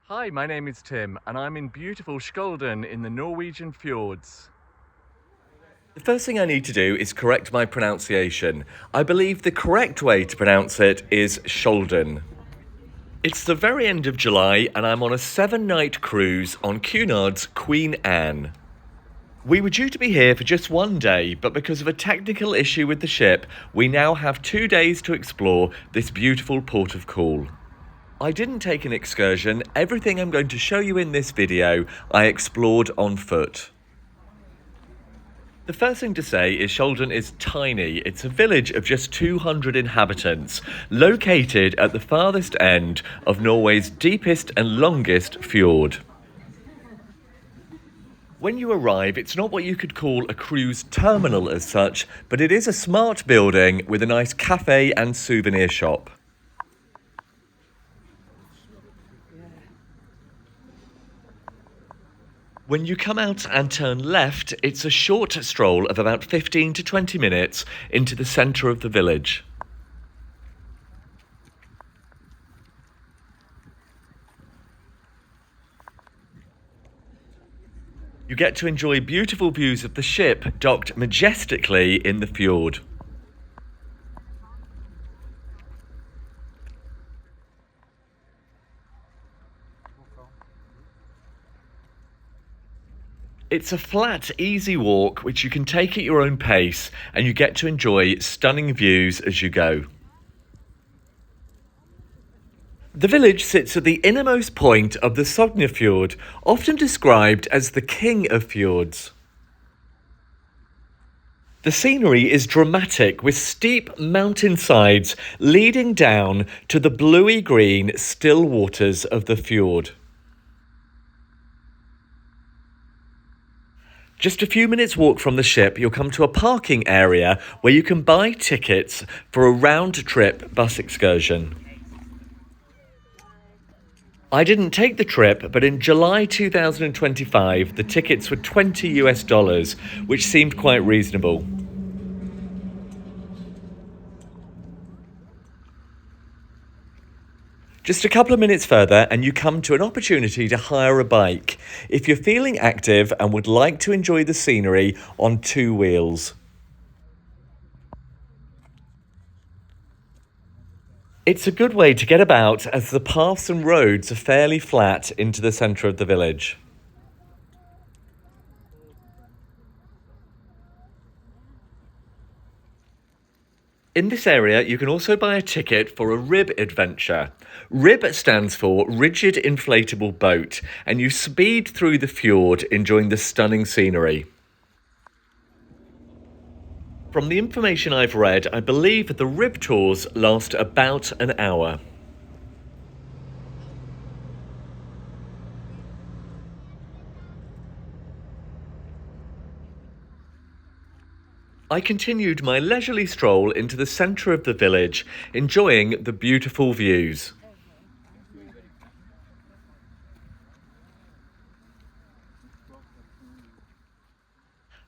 Hi, my name is Tim and I'm in beautiful Skjolden in the Norwegian Fjords. The first thing I need to do is correct my pronunciation. I believe the correct way to pronounce it is Skjolden. It's the very end of July and I'm on a 7-night cruise on Cunard's Queen Anne. We were due to be here for just one day, but because of a technical issue with the ship, we now have 2 days to explore this beautiful port of call. I didn't take an excursion. Everything I'm going to show you in this video, I explored on foot. The first thing to say is Skjolden is tiny. It's a village of just 200 inhabitants, located at the farthest end of Norway's deepest and longest fjord. When you arrive, it's not what you could call a cruise terminal as such, but it is a smart building with a nice cafe and souvenir shop. When you come out and turn left, it's a short stroll of about 15 to 20 minutes into the centre of the village. You get to enjoy beautiful views of the ship docked majestically in the fjord. It's a flat, easy walk which you can take at your own pace, and you get to enjoy stunning views as you go. The village sits at the innermost point of the Sognefjord, often described as the king of fjords. The scenery is dramatic, with steep mountainsides leading down to the bluey-green still waters of the fjord. Just a few minutes walk from the ship, you'll come to a parking area where you can buy tickets for a round-trip bus excursion. I didn't take the trip, but in July 2025, the tickets were $20, which seemed quite reasonable. Just a couple of minutes further and you come to an opportunity to hire a bike if you're feeling active and would like to enjoy the scenery on 2 wheels. It's a good way to get about as the paths and roads are fairly flat into the centre of the village. In this area, you can also buy a ticket for a rib adventure. Rib stands for Rigid Inflatable Boat, and you speed through the fjord enjoying the stunning scenery. From the information I've read, I believe that the rib tours last about an hour. I continued my leisurely stroll into the centre of the village, enjoying the beautiful views.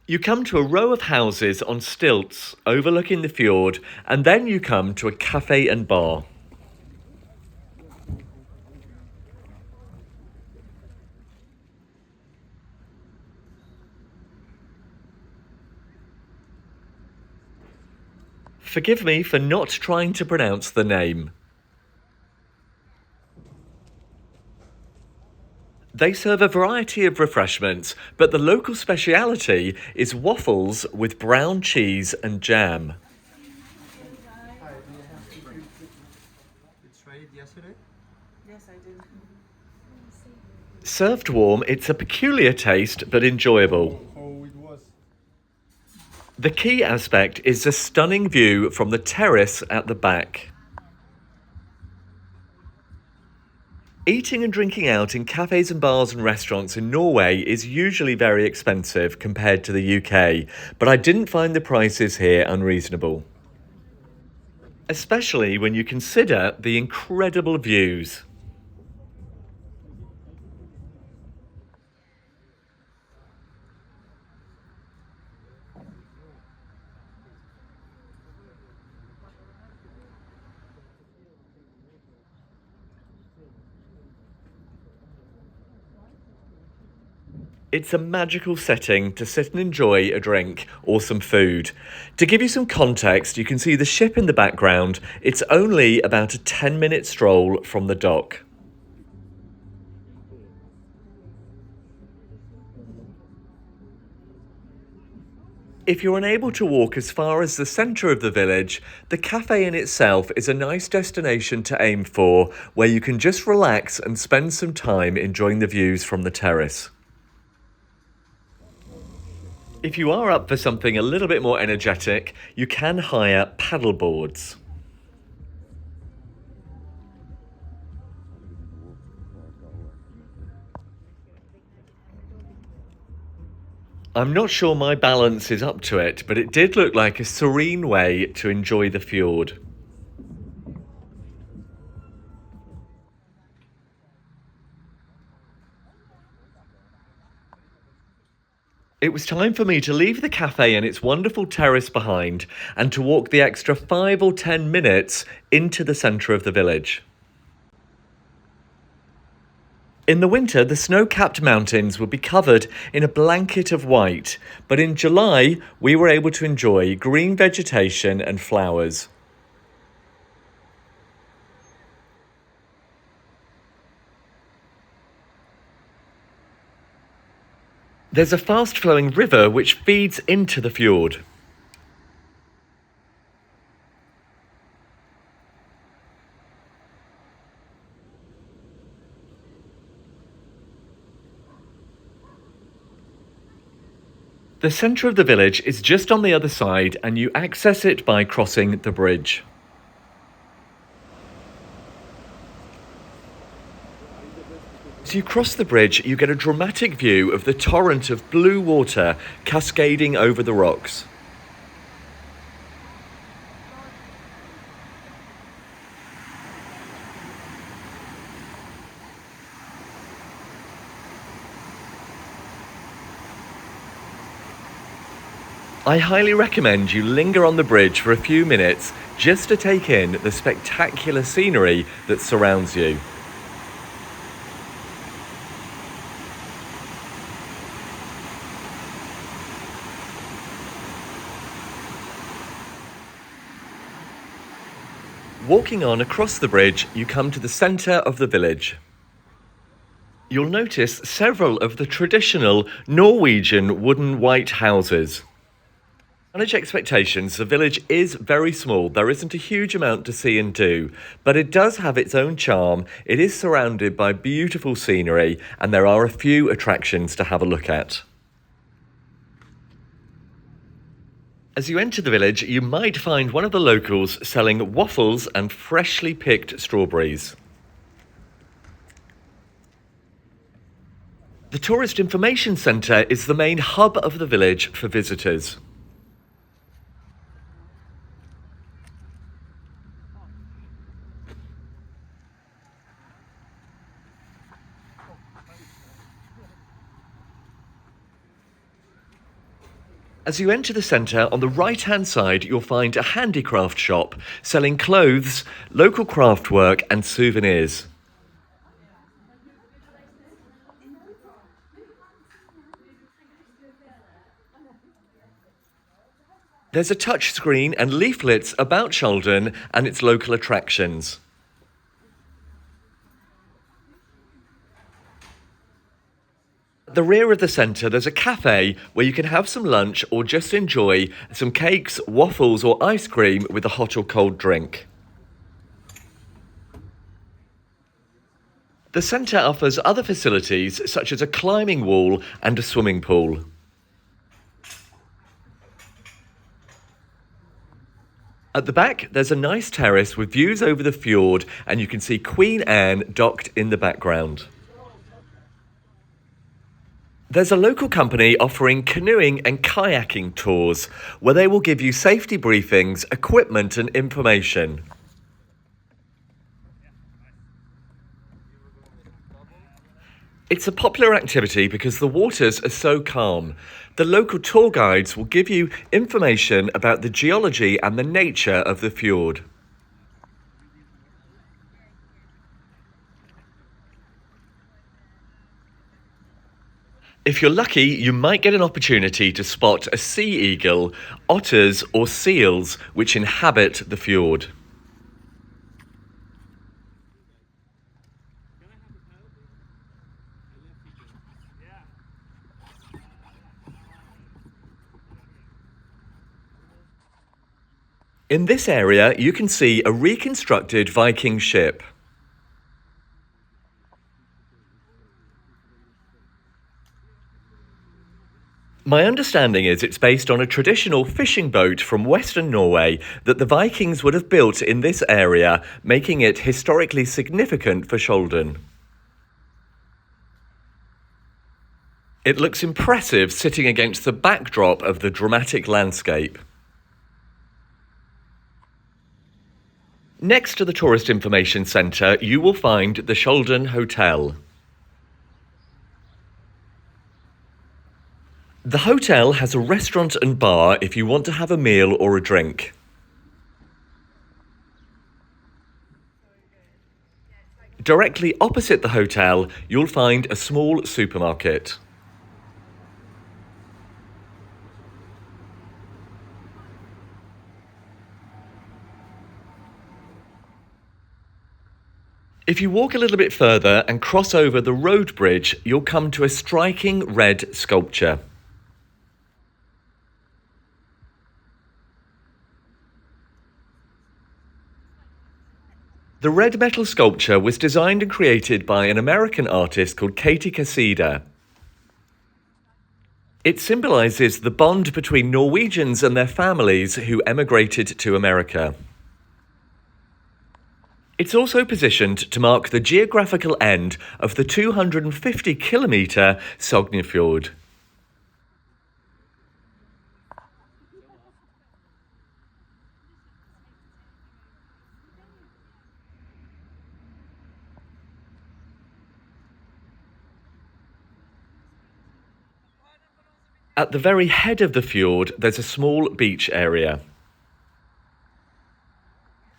You come to a row of houses on stilts overlooking the fjord, and then you come to a cafe and bar. Forgive me for not trying to pronounce the name. They serve a variety of refreshments, but the local speciality is waffles with brown cheese and jam. Yes, I did. Served warm, it's a peculiar taste but enjoyable. The key aspect is the stunning view from the terrace at the back. Eating and drinking out in cafes and bars and restaurants in Norway is usually very expensive compared to the UK, but I didn't find the prices here unreasonable. Especially when you consider the incredible views. It's a magical setting to sit and enjoy a drink or some food. To give you some context, you can see the ship in the background. It's only about a 10-minute stroll from the dock. If you're unable to walk as far as the centre of the village, the cafe in itself is a nice destination to aim for, where you can just relax and spend some time enjoying the views from the terrace. If you are up for something a little bit more energetic, you can hire paddle boards. I'm not sure my balance is up to it, but it did look like a serene way to enjoy the fjord. It was time for me to leave the cafe and its wonderful terrace behind and to walk the extra 5 or 10 minutes into the centre of the village. In the winter, the snow-capped mountains would be covered in a blanket of white, but in July, we were able to enjoy green vegetation and flowers. There's a fast-flowing river which feeds into the fjord. The centre of the village is just on the other side and you access it by crossing the bridge. As you cross the bridge, you get a dramatic view of the torrent of blue water cascading over the rocks. I highly recommend you linger on the bridge for a few minutes just to take in the spectacular scenery that surrounds you. Walking on across the bridge, you come to the centre of the village. You'll notice several of the traditional Norwegian wooden white houses. To manage expectations, the village is very small. There isn't a huge amount to see and do, but it does have its own charm. It is surrounded by beautiful scenery, and there are a few attractions to have a look at. As you enter the village, you might find one of the locals selling waffles and freshly picked strawberries. The Tourist Information Centre is the main hub of the village for visitors. As you enter the centre, on the right-hand side, you'll find a handicraft shop selling clothes, local craftwork and souvenirs. There's a touch screen and leaflets about Skjolden and its local attractions. At the rear of the centre, there's a cafe where you can have some lunch or just enjoy some cakes, waffles or ice cream with a hot or cold drink. The centre offers other facilities such as a climbing wall and a swimming pool. At the back, there's a nice terrace with views over the fjord and you can see Queen Anne docked in the background. There's a local company offering canoeing and kayaking tours where they will give you safety briefings, equipment and information. It's a popular activity because the waters are so calm. The local tour guides will give you information about the geology and the nature of the fjord. If you're lucky, you might get an opportunity to spot a sea eagle, otters or seals which inhabit the fjord. In this area, you can see a reconstructed Viking ship. My understanding is it's based on a traditional fishing boat from Western Norway that the Vikings would have built in this area, making it historically significant for Skjolden. It looks impressive sitting against the backdrop of the dramatic landscape. Next to the Tourist Information Centre, you will find the Skjolden Hotel. The hotel has a restaurant and bar if you want to have a meal or a drink. Directly opposite the hotel, you'll find a small supermarket. If you walk a little bit further and cross over the road bridge, you'll come to a striking red sculpture. The red metal sculpture was designed and created by an American artist called Kati Casida. It symbolises the bond between Norwegians and their families who emigrated to America. It's also positioned to mark the geographical end of the 250-kilometre Sognefjord. At the very head of the fjord, there's a small beach area.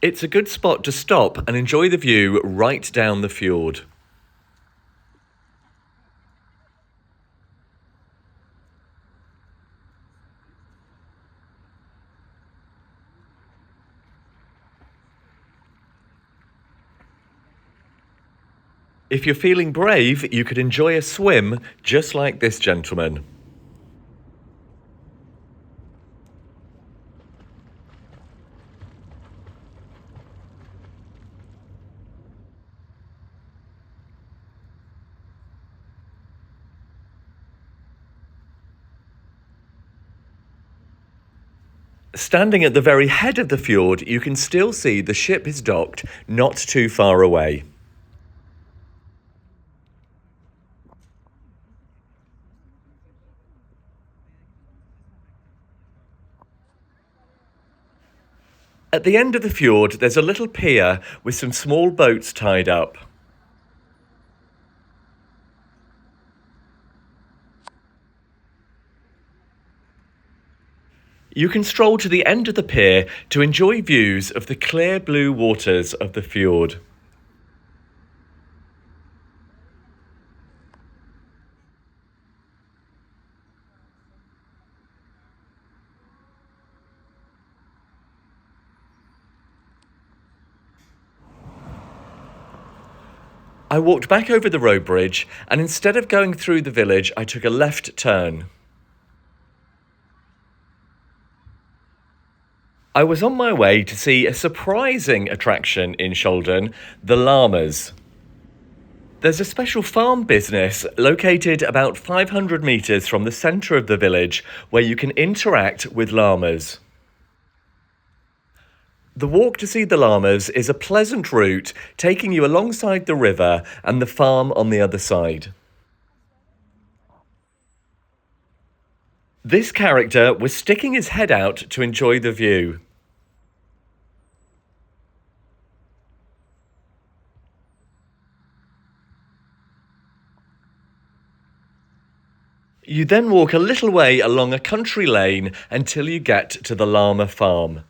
It's a good spot to stop and enjoy the view right down the fjord. If you're feeling brave, you could enjoy a swim just like this gentleman. Standing at the very head of the fjord, you can still see the ship is docked not too far away. At the end of the fjord, there's a little pier with some small boats tied up. You can stroll to the end of the pier to enjoy views of the clear blue waters of the fjord. I walked back over the road bridge, and instead of going through the village, I took a left turn. I was on my way to see a surprising attraction in Skjolden, the Llamas. There's a special farm business located about 500 metres from the centre of the village where you can interact with llamas. The walk to see the llamas is a pleasant route taking you alongside the river and the farm on the other side. This character was sticking his head out to enjoy the view. You then walk a little way along a country lane until you get to the llama farm.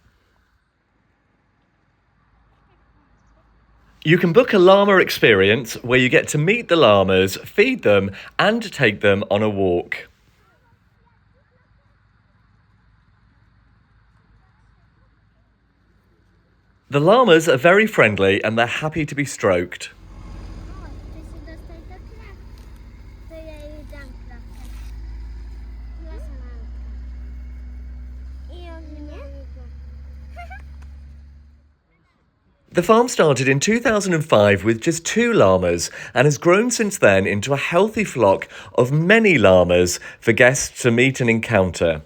You can book a llama experience where you get to meet the llamas, feed them, and take them on a walk. The llamas are very friendly and they're happy to be stroked. The farm started in 2005 with just 2 llamas and has grown since then into a healthy flock of many llamas for guests to meet and encounter.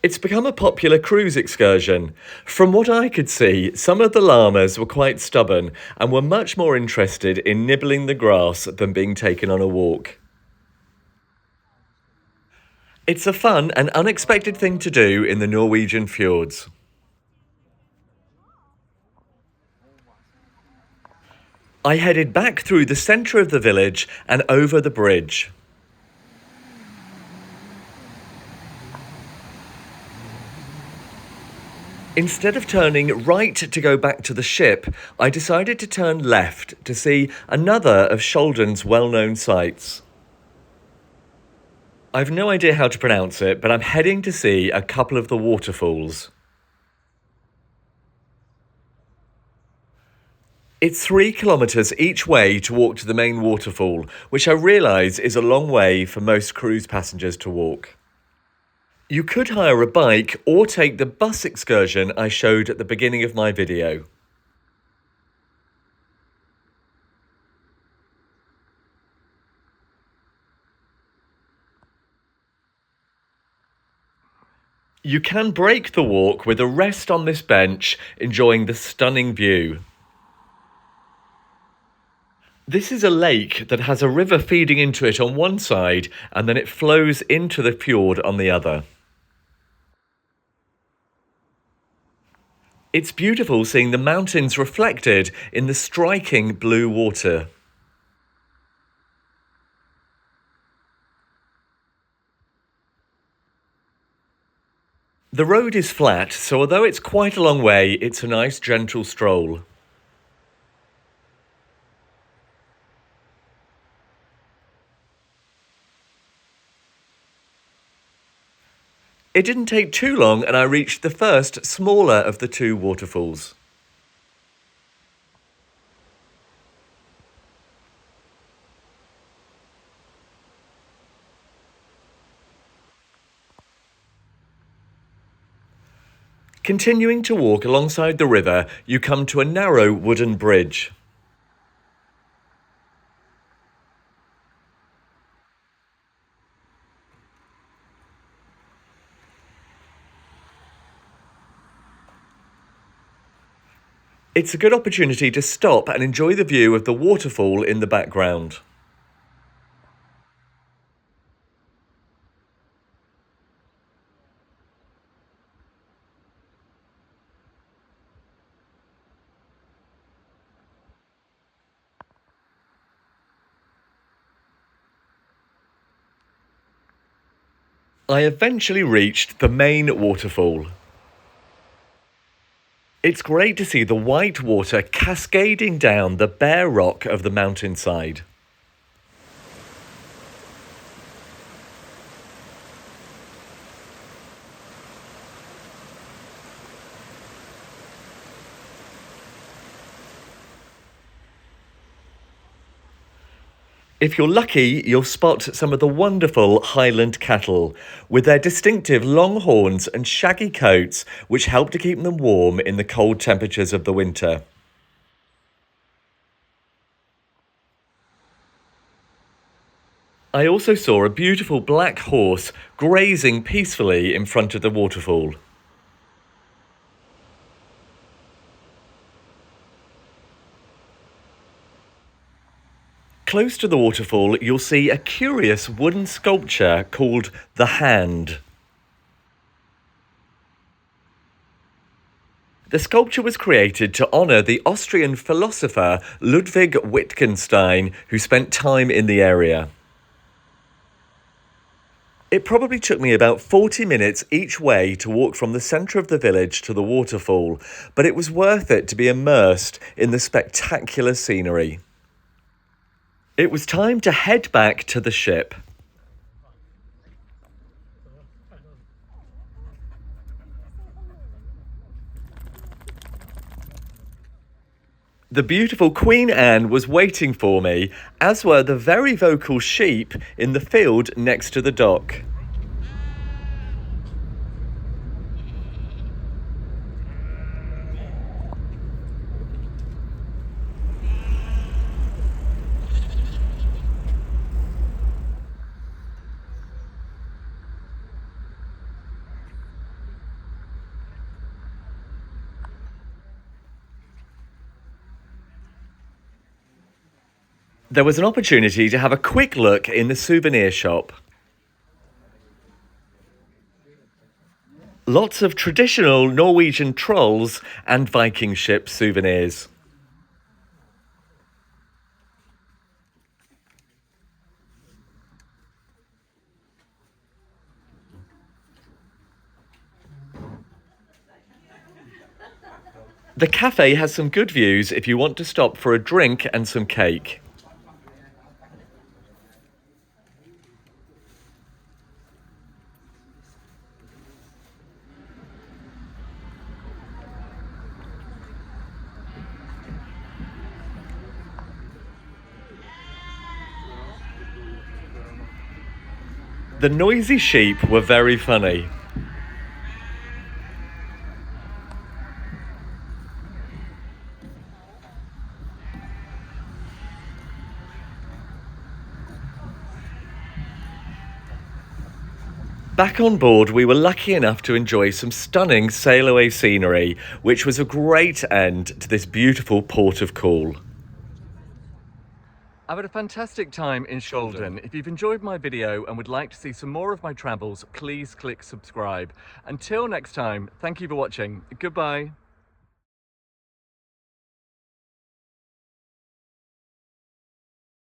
It's become a popular cruise excursion. From what I could see, some of the llamas were quite stubborn and were much more interested in nibbling the grass than being taken on a walk. It's a fun and unexpected thing to do in the Norwegian fjords. I headed back through the centre of the village and over the bridge. Instead of turning right to go back to the ship, I decided to turn left to see another of Skjolden's well-known sights. I've no idea how to pronounce it, but I'm heading to see a couple of the waterfalls. It's 3 kilometres each way to walk to the main waterfall, which I realise is a long way for most cruise passengers to walk. You could hire a bike or take the bus excursion I showed at the beginning of my video. You can break the walk with a rest on this bench, enjoying the stunning view. This is a lake that has a river feeding into it on one side and then it flows into the fjord on the other. It's beautiful seeing the mountains reflected in the striking blue water. The road is flat, so although it's quite a long way, it's a nice gentle stroll. It didn't take too long and I reached the first, smaller of the 2 waterfalls. Continuing to walk alongside the river, you come to a narrow wooden bridge. It's a good opportunity to stop and enjoy the view of the waterfall in the background. I eventually reached the main waterfall. It's great to see the white water cascading down the bare rock of the mountainside. If you're lucky, you'll spot some of the wonderful Highland cattle, with their distinctive long horns and shaggy coats, which help to keep them warm in the cold temperatures of the winter. I also saw a beautiful black horse grazing peacefully in front of the waterfall. Close to the waterfall, you'll see a curious wooden sculpture called the Hand. The sculpture was created to honour the Austrian philosopher Ludwig Wittgenstein, who spent time in the area. It probably took me about 40 minutes each way to walk from the centre of the village to the waterfall, but it was worth it to be immersed in the spectacular scenery. It was time to head back to the ship. The beautiful Queen Anne was waiting for me, as were the very vocal sheep in the field next to the dock. There was an opportunity to have a quick look in the souvenir shop. Lots of traditional Norwegian trolls and Viking ship souvenirs. The cafe has some good views if you want to stop for a drink and some cake. The noisy sheep were very funny. Back on board, we were lucky enough to enjoy some stunning sail-away scenery, which was a great end to this beautiful port of call. I've had a fantastic time in Skjolden. If you've enjoyed my video and would like to see some more of my travels, please click subscribe. Until next time, thank you for watching. Goodbye.